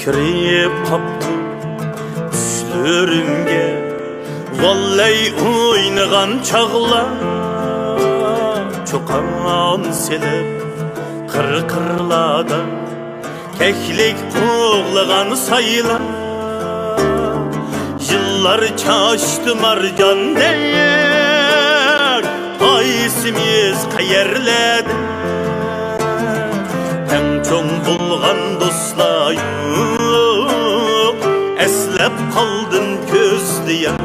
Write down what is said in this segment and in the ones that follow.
kirib qaptı düşlerimge. Vallahi oynagan çağlar çokan selip kır-kırlada keklik koğlagan saylar. Yıllar çaştı marcan der, qaysimiz qayerlerde. Hem çoğ bulgan dostlar yok, eslep kaldın közlü yaş.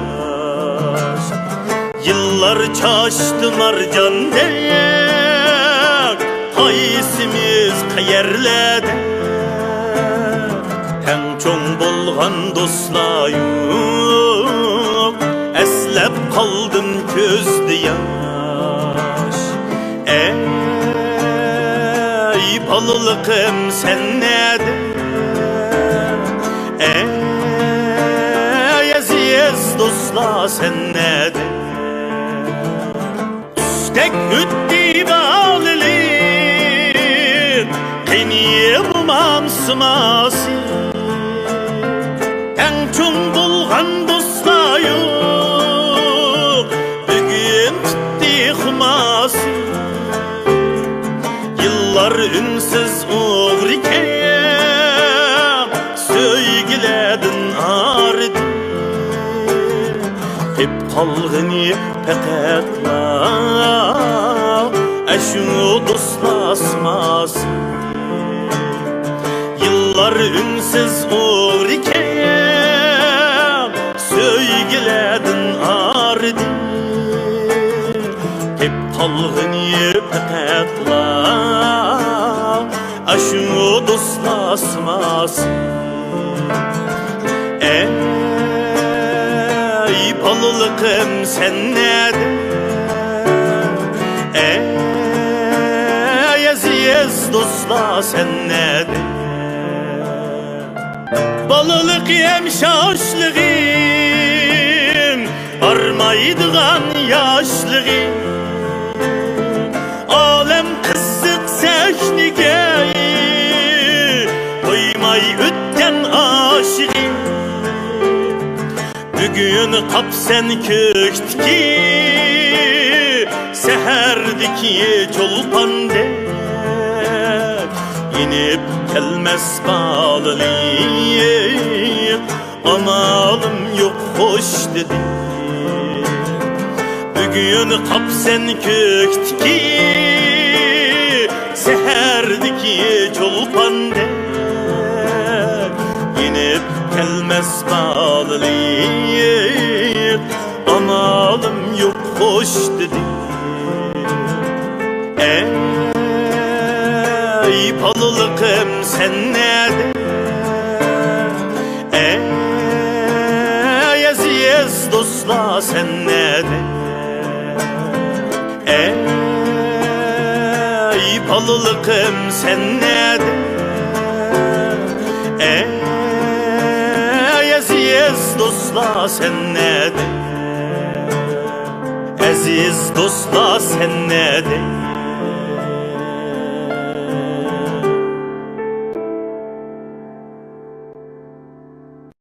Yıllar çaştı marcan der, qaysimiz qayerlerde. Hem çoğ bulgan dostlar yok, eslep kaldın közlü yaş. Ey balılıkım sen nede? Ey aziz dostlar sen nede? Üstek hütti bağlılığın kıynayamam sıması. En çoğ bulgan dostlar yok, bugün tuttu hıması. Yıllar ünsüz uğriken söygiledin ağrıdı. Hep kalgını peketla eşu dostlasması. Yıllar ünsüz uğriken söygiledin ağrıdı. Hep kalgını peketla aşu dostlasması. Ey balılıkım sen nede? Ey aziz dostlar sen nede? Balılık yem şaşlığın varmaydıgan yaşlığın. Alem kızık seçnige koymay ötten aşığın. Bugün kap sen köktiki seherdiki çolpan der. İnip gelmez bağlılıyım, amalım yok hoş dedi. Bugün kap sen köktiki seherdiki çolpan der. İnip gelmez bağlılıyım, amalım yok hoş dedi. Ey balılıkım sen nede? Ey aziz dostlar sen nede? Ey balılıkım sen nede? Ey aziz dostlar sen nede? Aziz dostlar sen nede?